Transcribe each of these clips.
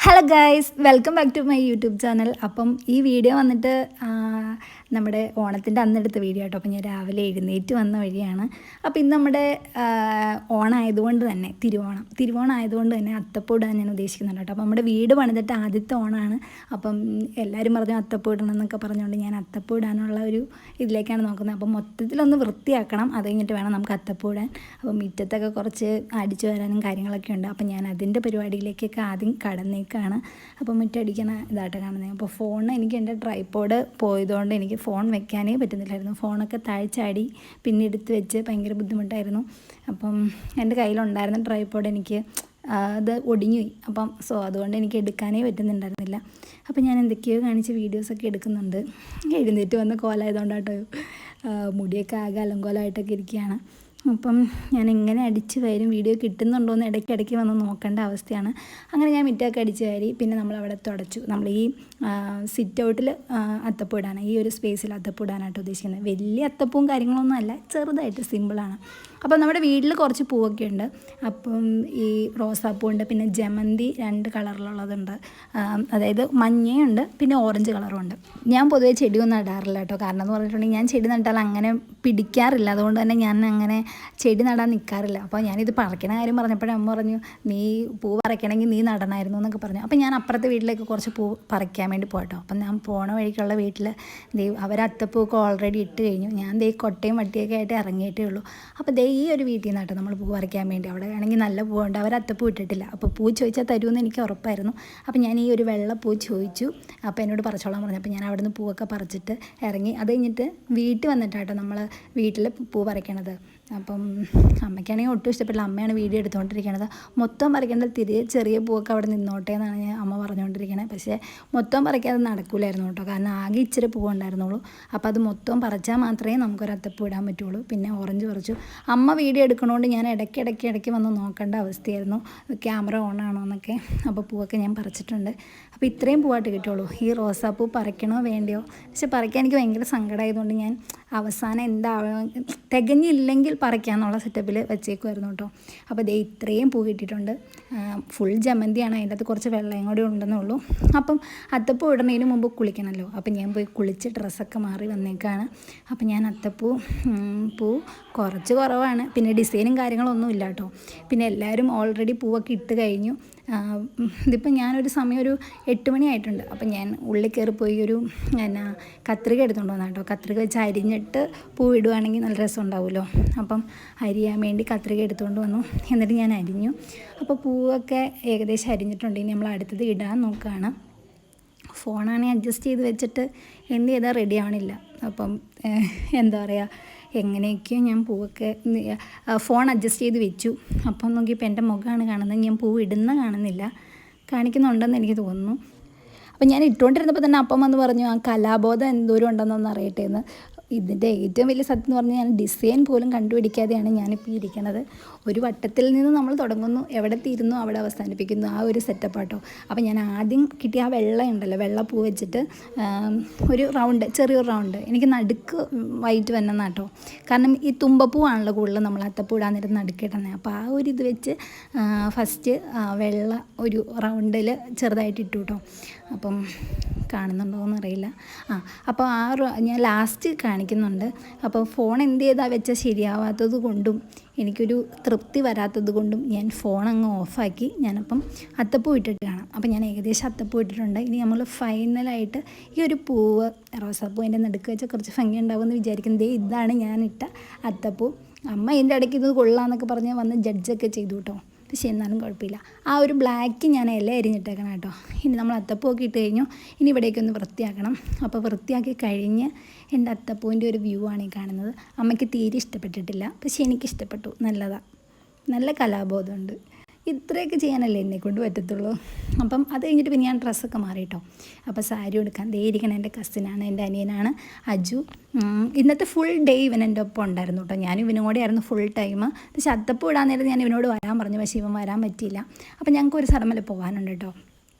Hello guys, welcome back to my YouTube channel. അപ്പം ഈ video വന്നിട്ട് നമ്മുടെ ഓണത്തിൻ്റെ അന്നെടുത്ത വീഡിയോ കേട്ടോ. അപ്പം ഞാൻ രാവിലെ എഴുന്നേറ്റ് വന്ന വഴിയാണ്. അപ്പോൾ ഇന്ന് നമ്മുടെ ഓണമായതുകൊണ്ട് തന്നെ തിരുവോണം ആയതുകൊണ്ട് തന്നെ അത്തപ്പൂ ഇടാൻ ഞാൻ ഉദ്ദേശിക്കുന്നുണ്ട് കേട്ടോ. അപ്പോൾ നമ്മുടെ വീട് പണിതിട്ട് ആദ്യത്തെ ഓണമാണ്. അപ്പം എല്ലാവരും പറഞ്ഞു അത്തപ്പൂ ഇടണം എന്നൊക്കെ പറഞ്ഞുകൊണ്ട് ഞാൻ അത്തപ്പൂ ഇടാനുള്ള ഒരു ഇതിലേക്കാണ് നോക്കുന്നത്. അപ്പം മൊത്തത്തിലൊന്ന് വൃത്തിയാക്കണം, അത് കഴിഞ്ഞിട്ട് വേണം നമുക്ക് അത്തപ്പൂ ഇടാൻ. അപ്പം മുറ്റത്തൊക്കെ കുറച്ച് അടിച്ചു വരാനും കാര്യങ്ങളൊക്കെ ഉണ്ട്. അപ്പം ഞാൻ അതിൻ്റെ പരിപാടിയിലേക്കൊക്കെ ആദ്യം കടന്നേക്കാണ്. അപ്പോൾ മുറ്റടിക്കണ ഇതായിട്ട് കാണുന്നത്. അപ്പോൾ ഫോൺ എനിക്ക് എൻ്റെ ട്രൈപോഡ് പോയതുകൊണ്ട് എനിക്ക് ഫോൺ വെക്കാനേ പറ്റുന്നില്ലായിരുന്നു. ഫോണൊക്കെ താഴ്ചാടി പിന്നെ എടുത്ത് വെച്ച് ഭയങ്കര ബുദ്ധിമുട്ടായിരുന്നു. അപ്പം എൻ്റെ കയ്യിലുണ്ടായിരുന്ന ട്രൈപോഡ് എനിക്ക് അത് ഒടിഞ്ഞുപോയി. അപ്പം അതുകൊണ്ട് എനിക്ക് എടുക്കാനേ പറ്റുന്നുണ്ടായിരുന്നില്ല. അപ്പം ഞാൻ എന്തൊക്കെയോ കാണിച്ച് വീഡിയോസൊക്കെ എടുക്കുന്നുണ്ട്. എഴുന്നേറ്റ് വന്ന കോലമായതുകൊണ്ടാട്ടോ മുടിയൊക്കെ ആകെ അലങ്കോലമായിട്ടൊക്കെ ഇരിക്കുകയാണ്. അപ്പം ഞാൻ എങ്ങനെ അടിച്ച് വരും, വീഡിയോ കിട്ടുന്നുണ്ടോ എന്ന് ഇടയ്ക്കിടയ്ക്ക് വന്ന് നോക്കേണ്ട അവസ്ഥയാണ്. അങ്ങനെ ഞാൻ മിറ്റമൊക്കെ അടിച്ച് കയറി. പിന്നെ നമ്മളവിടെ തുടച്ചു. നമ്മൾ ഈ സിറ്റ് ഔട്ടിൽ അത്തപ്പൂ ഇടാനാണ്, ഈ ഒരു സ്പേസിൽ അത്തപ്പൂ ഇടാനായിട്ട് ഉദ്ദേശിക്കുന്നത്. വലിയ അത്തപ്പൂവും കാര്യങ്ങളൊന്നും അല്ല, ചെറുതായിട്ട് സിമ്പിളാണ്. അപ്പം നമ്മുടെ വീട്ടിൽ കുറച്ച് പൂവൊക്കെ ഉണ്ട്. അപ്പം ഈ റോസാപ്പൂവുണ്ട്, പിന്നെ ജമന്തി 2 കളറിലുള്ളതുണ്ട്, അതായത് മഞ്ഞയുണ്ട്, പിന്നെ ഓറഞ്ച് കളറും ഉണ്ട്. ഞാൻ പൊതുവേ ചെടിയൊന്നും നടാറില്ല കേട്ടോ. കാരണം എന്ന് പറഞ്ഞിട്ടുണ്ടെങ്കിൽ ഞാൻ ചെടി നട്ടാൽ അങ്ങനെ പിടിക്കാറില്ല. അതുകൊണ്ട് തന്നെ ഞാൻ അങ്ങനെ ചെടി നടാൻ നിൽക്കാറില്ല. അപ്പോൾ ഞാനിത് പറിക്കണ കാര്യം പറഞ്ഞപ്പോഴേ അമ്മ പറഞ്ഞു, നീ പൂ പറിക്കണമെങ്കിൽ നീ നടണമായിരുന്നു എന്നൊക്കെ പറഞ്ഞു. അപ്പോൾ ഞാൻ അപ്പുറത്തെ വീട്ടിലേക്ക് കുറച്ച് പൂ പറിക്കാൻ വേണ്ടി പോയിട്ടോ. അപ്പം ഞാൻ പോണ വഴിക്കുള്ള വീട്ടിൽ അവർ അത്തപ്പൂക്ക് ഓൾറെഡി ഇട്ട് കഴിഞ്ഞു. ഞാൻ കൊട്ടയും വട്ടിയൊക്കെ ആയിട്ട് ഇറങ്ങിയിട്ടേ ഉള്ളൂ. അപ്പോൾ ഈ ഒരു വീട്ടിൽ നിന്നാട്ടോ നമ്മൾ പൂ പറിക്കാൻ വേണ്ടി. അവിടെ ആണെങ്കിൽ നല്ല പൂവുണ്ട്, അവർ അത്തപ്പൂ ഇട്ടിട്ടില്ല. അപ്പോൾ പൂ ചോദിച്ചാൽ തരുമെന്ന് എനിക്ക് ഉറപ്പായിരുന്നു. അപ്പോൾ ഞാൻ ഈ ഒരു വെള്ള പൂ ചോദിച്ചു. അപ്പോൾ എന്നോട് പറിച്ചോളാൻ പറഞ്ഞു. അപ്പോൾ ഞാൻ അവിടെ നിന്ന് പൂവൊക്കെ പറിച്ചിട്ട് ഇറങ്ങി. അത് കഴിഞ്ഞിട്ട് വീട്ടിൽ വന്നിട്ടാട്ടോ നമ്മൾ വീട്ടിൽ പൂ പറിക്കണത്. അപ്പം അമ്മയ്ക്കാണെങ്കിൽ ഒട്ടും ഇഷ്ടപ്പെട്ടില്ല. അമ്മയാണ് വീഡിയോ എടുത്തുകൊണ്ടിരിക്കുന്നത്. മൊത്തം പറിക്കേണ്ടത് ചെറിയ പൂവൊക്കെ അവിടെ നിന്നോട്ടെ എന്നാണ് അമ്മ പറഞ്ഞുകൊണ്ടിരിക്കുന്നത്. പക്ഷേ മൊത്തം പറിക്കാതെ നടക്കില്ലായിരുന്നു കേട്ടോ. കാരണം ആകെ ഇച്ചിരി പൂവ് ഉണ്ടായിരുന്നുള്ളൂ. അപ്പോൾ അത് മൊത്തം പറിച്ചാൽ മാത്രമേ നമുക്കൊരു അത്തപ്പൂ ഇടാൻ പറ്റുള്ളൂ. പിന്നെ ഓറഞ്ച് പറിച്ചു. അമ്മ വീഡിയോ എടുക്കണോണ്ട് ഞാൻ ഇടയ്ക്ക് വന്ന് നോക്കേണ്ട അവസ്ഥയായിരുന്നു, ക്യാമറ ഓൺ ആണോ എന്നൊക്കെ. അപ്പോൾ പൂവൊക്കെ ഞാൻ പറിച്ചിട്ടുണ്ട്. അപ്പോൾ ഇത്രയും പൂവായിട്ട് കിട്ടുള്ളൂ. ഈ റോസാപ്പൂ പറിക്കണോ വേണ്ടിയോ, പക്ഷെ പറിക്കാൻ എനിക്ക് ഭയങ്കര സങ്കടമായതുകൊണ്ട് ഞാൻ അവസാനം തികഞ്ഞില്ലെങ്കിൽ പറിക്കാമെന്നുള്ള സെറ്റപ്പിൽ വെച്ചേക്കുമായിരുന്നു കേട്ടോ. അപ്പോൾ ഇത്രയും പൂ കിട്ടിയിട്ടുണ്ട്. ഫുൾ ജമന്തിയാണ്, അതിൻ്റെ അകത്ത് കുറച്ച് വെള്ളയും കൂടി ഉണ്ടെന്നുള്ളൂ. അപ്പം അത്തപ്പൂ ഇടുന്നതിന് മുമ്പ് കുളിക്കണമല്ലോ. അപ്പം ഞാൻ പോയി കുളിച്ച് ഡ്രസ്സൊക്കെ മാറി വന്നേക്കാണ്. അപ്പം ഞാൻ അത്തപ്പൂ പൂ കുറച്ച് കുറവാണ്, പിന്നെ ഡിസൈനും കാര്യങ്ങളൊന്നും ഇല്ല കേട്ടോ. പിന്നെ എല്ലാവരും ഓൾറെഡി പൂവൊക്കെ ഇട്ട് കഴിഞ്ഞു. ഇതിപ്പോൾ ഞാനൊരു സമയം ഒരു 8 മണിയായിട്ടുണ്ട്. അപ്പം ഞാൻ ഉള്ളിൽ കയറിപ്പോയി ഒരു കത്രിക എടുത്തുകൊണ്ട് വന്നാൽ കേട്ടോ. കത്രിക വെച്ച് അരിഞ്ഞിട്ട് പൂ ഇടുകയാണെങ്കിൽ നല്ല രസം ഉണ്ടാവുമല്ലോ. അപ്പം അരിയാൻ വേണ്ടി കത്രിക എടുത്തുകൊണ്ട് വന്നു. എന്നിട്ട് ഞാൻ അരിഞ്ഞു. അപ്പോൾ പൂവൊക്കെ ഏകദേശം അരിഞ്ഞിട്ടുണ്ട്. ഇനി നമ്മൾ അടുത്തത് ഇടാൻ നോക്കുകയാണ്. ഫോണാണെങ്കിൽ അഡ്ജസ്റ്റ് ചെയ്ത് വെച്ചിട്ട് എന്ത് ചെയ്താൽ റെഡി ആവണില്ല. അപ്പം എന്താ പറയുക, എങ്ങനെയൊക്കെയോ ഞാൻ പൂവൊക്കെ ഫോൺ അഡ്ജസ്റ്റ് ചെയ്ത് വെച്ചു. അപ്പം നോക്കിയപ്പോൾ എൻ്റെ മുഖമാണ് കാണുന്നത്, ഞാൻ പൂ ഇടുന്ന കാണുന്നില്ല. കാണിക്കുന്നുണ്ടെന്ന് എനിക്ക് തോന്നുന്നു. അപ്പം ഞാൻ ഇട്ടുകൊണ്ടിരുന്നപ്പോൾ തന്നെ അപ്പം വന്ന് പറഞ്ഞു, ആ കലാബോധം എന്തോരം ഉണ്ടെന്നൊന്ന് അറിയട്ടെ എന്ന്. ഇതിൻ്റെ ഏറ്റവും വലിയ സത്യം എന്ന് പറഞ്ഞാൽ ഞാൻ ഡിസൈൻ പോലും കണ്ടുപിടിക്കാതെയാണ് ഞാനിപ്പോൾ ഇരിക്കണത്. ഒരു വട്ടത്തിൽ നിന്ന് നമ്മൾ തുടങ്ങുന്നു, എവിടെ തീരുന്നു അവിടെ അവസാനിപ്പിക്കുന്നു, ആ ഒരു സെറ്റപ്പാട്ടോ. അപ്പോൾ ഞാൻ ആദ്യം കിട്ടിയ ആ വെള്ള ഉണ്ടല്ലോ, വെള്ളപ്പൂ വെച്ചിട്ട് ഒരു റൗണ്ട്, ചെറിയൊരു റൗണ്ട് എനിക്ക് നടുക്ക് വൈറ്റ് വന്നെന്നാട്ടോ. കാരണം ഈ തുമ്പപ്പൂവാണല്ലോ കൂടുതൽ നമ്മൾ അത്തപ്പൂ ഇടാൻ നേരം നടുക്കിട്ടുന്നത്. അപ്പോൾ ആ ഒരു ഇത് വെച്ച് ഫസ്റ്റ് വെള്ള ഒരു റൗണ്ടിൽ ചെറുതായിട്ട് ഇട്ടു കേട്ടോ. അപ്പം കാണുന്നുണ്ടോ എന്നറിയില്ല. അപ്പോൾ ഞാൻ ലാസ്റ്റ് കാണിക്കുന്നുണ്ട്. അപ്പോൾ ഫോൺ എന്ത് ചെയ്താൽ വെച്ചാൽ ശരിയാവാത്തത് കൊണ്ടും എനിക്കൊരു തൃപ്തി വരാത്തത് കൊണ്ടും ഞാൻ ഫോൺ അങ്ങ് ഓഫാക്കി. ഞാനപ്പം അത്തപ്പൂ ഇട്ടിട്ട് കാണാം. അപ്പോൾ ഞാൻ ഏകദേശം അത്തപ്പൂ ഇട്ടിട്ടുണ്ട്. ഇനി നമ്മൾ ഫൈനലായിട്ട് ഈ ഒരു പൂവ്, റോസാപ്പൂ അതിൻ്റെ നടുക്ക് വെച്ചാൽ കുറച്ച് ഭംഗി ഉണ്ടാവുമെന്ന് വിചാരിക്കുന്നത്. ഇതാണ് ഞാനിട്ട അത്തപ്പൂ. അമ്മ ഇതിൻ്റെ ഇടയ്ക്ക് ഇത് കൊള്ളാമെന്നൊക്കെ പറഞ്ഞ് വന്ന് ജഡ്ജൊക്കെ ചെയ്തു കേട്ടോ. പക്ഷേ എന്നാലും കുഴപ്പമില്ല. ആ ഒരു ബ്ലാക്ക് ഞാൻ ഇല അരിഞ്ഞിട്ടേക്കണം കേട്ടോ. ഇനി നമ്മൾ അത്തപ്പൂവൊക്കെ ഇട്ട് കഴിഞ്ഞു. ഇനി ഇവിടേക്കൊന്ന് വൃത്തിയാക്കണം. അപ്പോൾ വൃത്തിയാക്കി കഴിഞ്ഞ് എൻ്റെ അത്തപ്പൂവിൻ്റെ ഒരു വ്യൂ ആണ് ഈ കാണുന്നത്. അമ്മയ്ക്ക് തീരെ ഇഷ്ടപ്പെട്ടിട്ടില്ല, പക്ഷേ എനിക്കിഷ്ടപ്പെട്ടു. നല്ലതാണ്, നല്ല കലാബോധമുണ്ട്. ഇത്രയൊക്കെ ചെയ്യാനല്ലേ എന്നെക്കൊണ്ട് പറ്റത്തുള്ളൂ. അപ്പം അത് കഴിഞ്ഞിട്ട് പിന്നെ ഞാൻ ഡ്രസ്സൊക്കെ മാറിയിട്ടോ. അപ്പോൾ സാരി എടുക്കാൻ ഇരിക്കണം. എൻ്റെ കസിനാണ്, എൻ്റെ അനിയനാണ് അജു. ഇന്നത്തെ ഫുൾ ഡേ ഇവൻ എൻ്റെ ഒപ്പം ഉണ്ടായിരുന്നു കേട്ടോ. ഞാനും ഇവനും കൂടെ ആയിരുന്നു ഫുൾ ടൈം. പക്ഷേ അത്തപ്പൂ ഇടാൻ നേരം ഞാൻ ഇവനോട് വരാൻ പറഞ്ഞു, പക്ഷേ ഇവൻ വരാൻ പറ്റിയില്ല. അപ്പോൾ ഞങ്ങൾക്ക് ഒരു സ്ഥലം വരെ പോകാനുണ്ട് കേട്ടോ.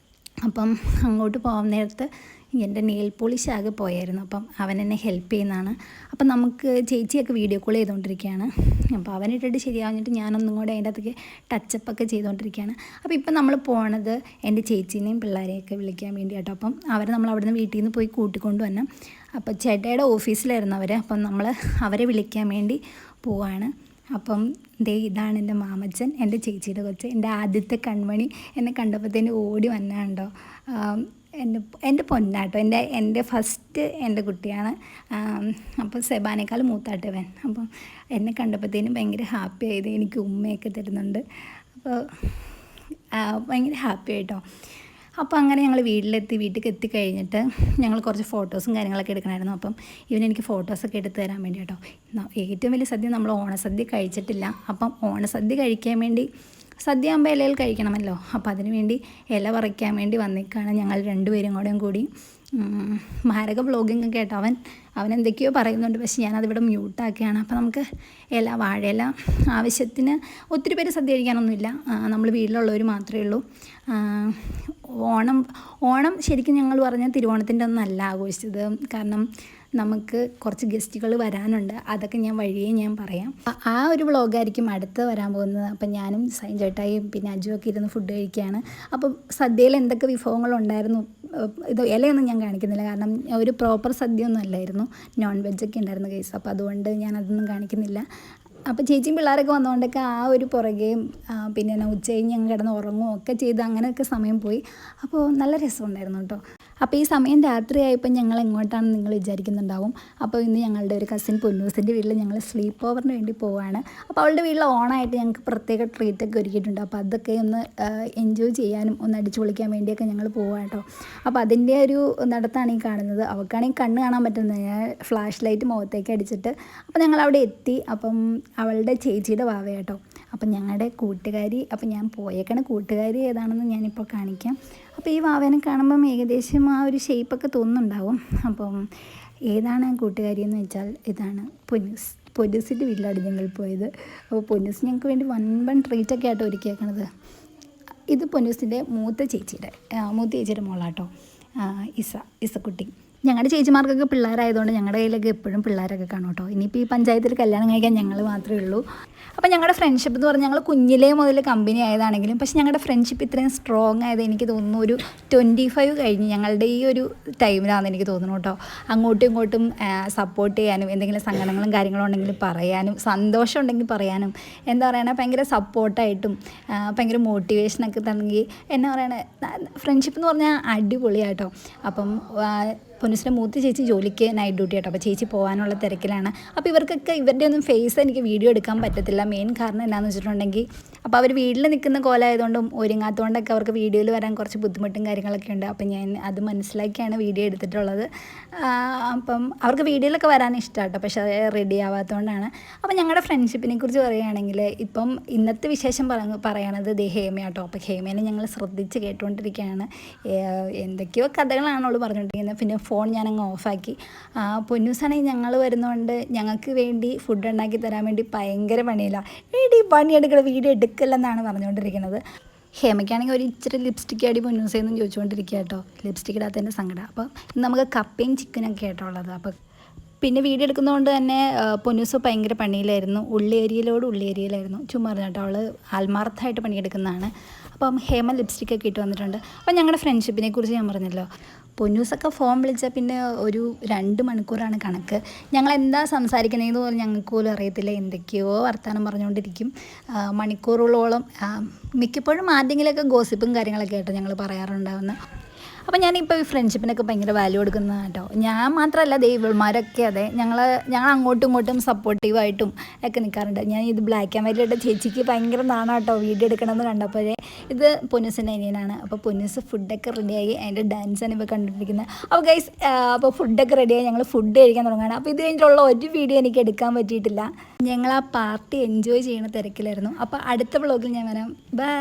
അപ്പം അങ്ങോട്ട് പോകാൻ നേരത്ത് എൻ്റെ നെയിൽ പോളിഷ് ആകെ പോയായിരുന്നു. അപ്പം അവൻ എന്നെ ഹെൽപ്പ് ചെയ്യുന്നതാണ്. അപ്പം നമുക്ക് ചേച്ചിയൊക്കെ വീഡിയോ കോൾ ചെയ്തുകൊണ്ടിരിക്കുകയാണ്. അപ്പോൾ അവനിട്ടിട്ട് ശരിയാവുന്നിട്ട് ഞാനൊന്നും കൂടെ അതിൻ്റെ അകത്തേക്ക് ടച്ചപ്പൊക്കെ ചെയ്തുകൊണ്ടിരിക്കുകയാണ്. അപ്പോൾ ഇപ്പം നമ്മൾ പോണത് എൻ്റെ ചേച്ചീനെയും പിള്ളേരെയൊക്കെ വിളിക്കാൻ വേണ്ടി കേട്ടോ. അപ്പം അവരെ നമ്മൾ അവിടെ നിന്ന് വീട്ടിൽ നിന്ന് പോയി കൂട്ടിക്കൊണ്ട് വരണം. അപ്പോൾ ചേട്ടയുടെ ഓഫീസിലായിരുന്നു അവർ. അപ്പം നമ്മൾ അവരെ വിളിക്കാൻ വേണ്ടി പോവാണ്. അപ്പം ഇതാണ് എൻ്റെ മാമച്ചൻ, എൻ്റെ ചേച്ചിയുടെ കൊച്ച്, എൻ്റെ ആദ്യത്തെ കൺമണി. എന്നെ കണ്ടപ്പോഴത്തേന് ഓടി വന്നാണ്ടോ. എൻ്റെ പൊന്നാട്ടോ, എൻ്റെ ഫസ്റ്റ് എൻ്റെ കുട്ടിയാണ്. അപ്പോൾ സെബാനേക്കാൾ മൂത്താട്ടവൻ. അപ്പം എന്നെ കണ്ടപ്പോഴത്തേനും ഭയങ്കര ഹാപ്പി ആയത്. എനിക്ക് ഉമ്മയൊക്കെ തരുന്നുണ്ട്. അപ്പോൾ ഭയങ്കര ഹാപ്പി ആയിട്ടോ. അപ്പോൾ അങ്ങനെ ഞങ്ങൾ വീട്ടിലേക്ക് എത്തിക്കഴിഞ്ഞിട്ട് ഞങ്ങൾ കുറച്ച് ഫോട്ടോസും കാര്യങ്ങളൊക്കെ എടുക്കണമായിരുന്നു. അപ്പം ഇവനെനിക്ക് ഫോട്ടോസൊക്കെ എടുത്ത് തരാൻ വേണ്ടി കേട്ടോ. ഏറ്റവും വലിയ സദ്യ നമ്മൾ ഓണസദ്യ കഴിച്ചിട്ടില്ല. അപ്പം ഓണസദ്യ കഴിക്കാൻ വേണ്ടി, സദ്യ ആകുമ്പോൾ ഇലയിൽ കഴിക്കണമല്ലോ, അപ്പോൾ അതിന് വേണ്ടി ഇല പറിക്കാൻ വേണ്ടി വന്നിക്കാണ് ഞങ്ങൾ രണ്ടുപേരും കൂടി. മാരക വ്ളോഗിങ് ഒക്കെ കേട്ടോ. അവൻ എന്തൊക്കെയോ പറയുന്നുണ്ട്, പക്ഷേ ഞാനതിവിടെ മ്യൂട്ടാക്കുകയാണ്. അപ്പോൾ നമുക്ക് വാഴയില ആവശ്യത്തിന്. ഒത്തിരി പേര് സദ്യ കഴിക്കാനൊന്നുമില്ല, നമ്മൾ വീട്ടിലുള്ളവർ മാത്രമേ ഉള്ളൂ. ഓണം ശരിക്കും ഞങ്ങൾ പറഞ്ഞാൽ തിരുവോണത്തിൻ്റെ ഒന്നല്ല ആഘോഷിച്ചത്. കാരണം നമുക്ക് കുറച്ച് ഗസ്റ്റുകൾ വരാനുണ്ട്. അതൊക്കെ വഴിയേ ഞാൻ പറയാം. ആ ഒരു വ്ളോഗായിരിക്കും അടുത്ത് വരാൻ പോകുന്നത്. അപ്പം ഞാനും സൈൻ ചേട്ടായും പിന്നെ അജുവൊക്കെ ഇരുന്ന് ഫുഡ് കഴിക്കുകയാണ്. അപ്പം സദ്യയിൽ എന്തൊക്കെ വിഭവങ്ങളുണ്ടായിരുന്നു, ഇത് ഇലയൊന്നും ഞാൻ കാണിക്കുന്നില്ല, കാരണം ഒരു പ്രോപ്പർ സദ്യ ഒന്നും അല്ലായിരുന്നു, നോൺ വെജൊക്കെ ഉണ്ടായിരുന്നു കേസ്. അപ്പോൾ അതുകൊണ്ട് ഞാനതൊന്നും കാണിക്കുന്നില്ല. അപ്പോൾ ചേച്ചിയും പിള്ളേരൊക്കെ വന്നതുകൊണ്ടൊക്കെ ആ ഒരു പുറകെയും പിന്നെ ഉച്ചയും ഞങ്ങൾ കിടന്ന് ഉറങ്ങുകയും ഒക്കെ ചെയ്ത് അങ്ങനെയൊക്കെ സമയം പോയി. അപ്പോൾ നല്ല രസമുണ്ടായിരുന്നു കേട്ടോ. അപ്പോൾ ഈ സമയം രാത്രിയായപ്പോൾ ഞങ്ങൾ എങ്ങോട്ടാണെന്ന് നിങ്ങൾ വിചാരിക്കുന്നുണ്ടാവും. അപ്പോൾ ഇന്ന് ഞങ്ങളുടെ ഒരു കസിൻ പൊന്നൂസിൻ്റെ വീട്ടിൽ ഞങ്ങൾ സ്ലീപ്പ് ഓവറിന് വേണ്ടി പോവുകയാണ്. അപ്പോൾ അവളുടെ വീട്ടിൽ ഓണായിട്ട് ഞങ്ങൾക്ക് പ്രത്യേക ട്രീറ്റൊക്കെ ഒരുക്കിയിട്ടുണ്ട്. അപ്പോൾ അതൊക്കെ ഒന്ന് എൻജോയ് ചെയ്യാനും ഒന്ന് അടിച്ചു പൊളിക്കാൻ വേണ്ടിയൊക്കെ ഞങ്ങൾ പോവുക കേട്ടോ. അപ്പോൾ അതിൻ്റെ ഒരു നടത്താണ് ഈ കാണുന്നത്. അവൾക്കാണെങ്കിൽ കണ്ണ് കാണാൻ പറ്റുന്നത്, ഞാൻ ഫ്ലാഷ് ലൈറ്റ് മുഖത്തേക്ക് അടിച്ചിട്ട്. അപ്പോൾ ഞങ്ങൾ അവിടെ എത്തി. അപ്പം അവളുടെ ചേച്ചിയുടെ വാവ കേട്ടോ. അപ്പം ഞങ്ങളുടെ കൂട്ടുകാരി, അപ്പം ഞാൻ പോയേക്കണ കൂട്ടുകാരി ഏതാണെന്ന് ഞാനിപ്പോൾ കാണിക്കാം. അപ്പോൾ ഈ വാവേനെ കാണുമ്പം ഏകദേശം ആ ഒരു ഷേപ്പൊക്കെ തോന്നുന്നുണ്ടാവും. അപ്പം ഏതാണ് കൂട്ടുകാരി എന്ന് വെച്ചാൽ ഇതാണ് പൊന്നൂസിൻ്റെ വീട്ടിലാണ് ഞങ്ങൾ പോയത്. അപ്പോൾ പൊന്നൂസ് ഞങ്ങൾക്ക് വേണ്ടി വൻ ട്രീറ്റൊക്കെ ആട്ടോ ഒരുക്കിയേക്കണത്. ഇത് പൊന്നൂസിൻ്റെ മൂത്ത ചേച്ചിയുടെ മോളാട്ടോ, ഇസക്കുട്ടി. ഞങ്ങളുടെ ചേച്ചിമാർക്കൊക്കെ പിള്ളേരായതുകൊണ്ട് ഞങ്ങളുടെ കയ്യിലൊക്കെ എപ്പോഴും പിള്ളേരൊക്കെ കാണും കേട്ടോ. ഇനിയിപ്പോൾ ഈ പഞ്ചായത്തിൽ കല്യാണം കഴിക്കാൻ ഞങ്ങൾ മാത്രമേ ഉള്ളൂ. അപ്പോൾ ഞങ്ങളുടെ ഫ്രണ്ട്ഷിപ്പ് എന്ന് പറഞ്ഞാൽ ഞങ്ങൾ കുഞ്ഞിലേ മുതൽ കമ്പനി ആയതാണെങ്കിലും പക്ഷേ ഞങ്ങളുടെ ഫ്രണ്ട്ഷിപ്പ് ഇത്രയും സ്ട്രോങ് ആയത് എനിക്ക് തോന്നുന്നു ഒരു 25 കഴിഞ്ഞ് ഞങ്ങളുടെ ഈ ഒരു ടൈമിലാണെന്ന് എനിക്ക് തോന്നുന്നു കേട്ടോ. അങ്ങോട്ടും ഇങ്ങോട്ടും സപ്പോർട്ട് ചെയ്യാനും എന്തെങ്കിലും സങ്കടങ്ങളും കാര്യങ്ങളും ഉണ്ടെങ്കിൽ പറയാനും സന്തോഷം ഉണ്ടെങ്കിൽ പറയാനും എന്താ പറയണേ ഭയങ്കര സപ്പോർട്ടായിട്ടും ഭയങ്കര മോട്ടിവേഷനൊക്കെ തന്നെങ്കിൽ എന്നാ പറയണേ ഫ്രണ്ട്ഷിപ്പ് എന്ന് പറഞ്ഞാൽ അടിപൊളിയാട്ടോ. അപ്പം പൊന്നൂസിൻ്റെ മൂത്ത ചേച്ചി ജോലിക്ക് നൈറ്റ് ഡ്യൂട്ടി ആട്ടോ. അപ്പോൾ ചേച്ചി പോകാനുള്ള തിരക്കിലാണ്. അപ്പോൾ ഇവർക്കൊക്കെ ഇവരുടെ ഒന്നും ഫേസ് എനിക്ക് വീഡിയോ എടുക്കാൻ പറ്റത്തില്ല. മെയിൻ കാരണം എന്താണെന്ന് വെച്ചിട്ടുണ്ടെങ്കിൽ അപ്പോൾ അവർ വീട്ടിൽ നിൽക്കുന്ന കോലമായതുകൊണ്ടും ഒരുങ്ങാത്തതുകൊണ്ടൊക്കെ അവർക്ക് വീഡിയോയിൽ വരാൻ കുറച്ച് ബുദ്ധിമുട്ടും കാര്യങ്ങളൊക്കെ ഉണ്ട്. അപ്പം ഞാൻ അത് മനസ്സിലാക്കിയാണ് വീഡിയോ എടുത്തിട്ടുള്ളത്. അപ്പം അവർക്ക് വീഡിയോയിലൊക്കെ വരാൻ ഇഷ്ടമാട്ടോ, പക്ഷേ അത് റെഡി ആവാത്തതുകൊണ്ടാണ്. അപ്പോൾ ഞങ്ങളുടെ ഫ്രണ്ട്ഷിപ്പിനെ കുറിച്ച് പറയുകയാണെങ്കിൽ ഇപ്പം ഇന്നത്തെ വിശേഷം പറയണത് ഹേമയാട്ടോ. അപ്പോൾ ഹേമേനെ ഞങ്ങൾ ശ്രദ്ധിച്ച് കേട്ടുകൊണ്ടിരിക്കുകയാണ്. എന്തൊക്കെയോ കഥകളാണുള്ളൂ പറഞ്ഞുകൊണ്ടിരിക്കുന്നത്. പിന്നെ ഫോൺ ഞാനങ്ങ് ഓഫാക്കി. പൊന്നൂസാണെങ്കിൽ ഞങ്ങൾ വരുന്നതുകൊണ്ട് ഞങ്ങൾക്ക് വേണ്ടി ഫുഡ് ഉണ്ടാക്കി തരാൻ വേണ്ടി ഭയങ്കര പണിയില്ല. പണിയെടുക്കണം, വീഡിയോ എടുക്കില്ലെന്നാണ് പറഞ്ഞുകൊണ്ടിരിക്കുന്നത്. ഹേമയ്ക്കാണെങ്കിൽ ഒരു ഇച്ചിരി ലിപ്സ്റ്റിക് അടി പൊന്നൂസെന്നും ചോദിച്ചുകൊണ്ടിരിക്കുക കേട്ടോ. ലിപ്സ്റ്റിക് ഇടാത്തതിൻ്റെ സങ്കടം. അപ്പോൾ ഇന്ന് നമുക്ക് കപ്പയും ചിക്കനൊക്കെ ആയിട്ടോ ഉള്ളത്. അപ്പോൾ പിന്നെ വീഡിയോ എടുക്കുന്നതുകൊണ്ട് തന്നെ പൊന്നൂസ് ഭയങ്കര പണിയിലായിരുന്നു. ഉള്ളി ഏരിയയിലായിരുന്നു. ചുമ്മാ കേട്ടോ, അവൾ ആത്മാർത്ഥമായിട്ട് പണിയെടുക്കുന്നതാണ്. അപ്പം ഹേമ ലിപ്സ്റ്റിക്കൊക്കെ ഇട്ട് വന്നിട്ടുണ്ട്. അപ്പം ഞങ്ങളുടെ ഫ്രണ്ട്ഷിപ്പിനെ കുറിച്ച് ഞാൻ പറഞ്ഞല്ലോ. പൊന്നൂസൊക്കെ ഫോൺ വിളിച്ചാൽ പിന്നെ ഒരു 2 മണിക്കൂറാണ് കണക്ക്. ഞങ്ങൾ എന്താ സംസാരിക്കുന്നതെന്ന് പോലും ഞങ്ങൾക്ക് പോലും അറിയത്തില്ല. എന്തൊക്കെയോ വർത്തമാനം പറഞ്ഞുകൊണ്ടിരിക്കും മണിക്കൂറുകളോളം. മിക്കപ്പോഴും ആരുടെങ്കിലുമൊക്കെ ഗോസിപ്പും കാര്യങ്ങളൊക്കെ ആയിട്ട് ഞങ്ങൾ പറയാറുണ്ടാവുന്ന. അപ്പോൾ ഞാനിപ്പോൾ ഈ ഫ്രണ്ട്ഷിപ്പിനൊക്കെ ഭയങ്കര വാല്യൂ കൊടുക്കുന്നത് കേട്ടോ. ഞാൻ മാത്രമല്ല, ദൈവന്മാരൊക്കെ അതെ. ഞങ്ങൾ അങ്ങോട്ടും ഇങ്ങോട്ടും സപ്പോർട്ടീവായിട്ടും ഒക്കെ നിൽക്കാറുണ്ട്. ഞാൻ ഇത് ബ്ലാക്ക് ആൻഡ് വൈറ്റ് ഇട്ട ചേച്ചിക്ക് ഭയങ്കര നാണം കേട്ടോ വീഡിയോ എടുക്കണമെന്ന് കണ്ടപ്പോഴേ. ഇത് പൊന്നൂസിൻ്റെ അനിയനാണ്. അപ്പോൾ പൊന്നൂസ് ഫുഡൊക്കെ റെഡിയായി, അതിൻ്റെ ഡാൻസാണ് ഇപ്പോൾ കണ്ടിട്ടിരിക്കുന്നത്. അപ്പോൾ ഗൈസ്, അപ്പോൾ ഫുഡൊക്കെ റെഡിയായി, ഞങ്ങൾ ഫുഡ് കഴിക്കാൻ തുടങ്ങുകയാണ്. അപ്പോൾ ഇത് കഴിഞ്ഞിട്ടുള്ള ഒരു വീഡിയോ എനിക്ക് എടുക്കാൻ പറ്റിയിട്ടില്ല. ഞങ്ങൾ ആ പാർട്ടി എൻജോയ് ചെയ്യുന്ന തിരക്കിലായിരുന്നു. അപ്പോൾ അടുത്ത വ്ളോഗിൽ ഞാൻ വരാം. ബൈ.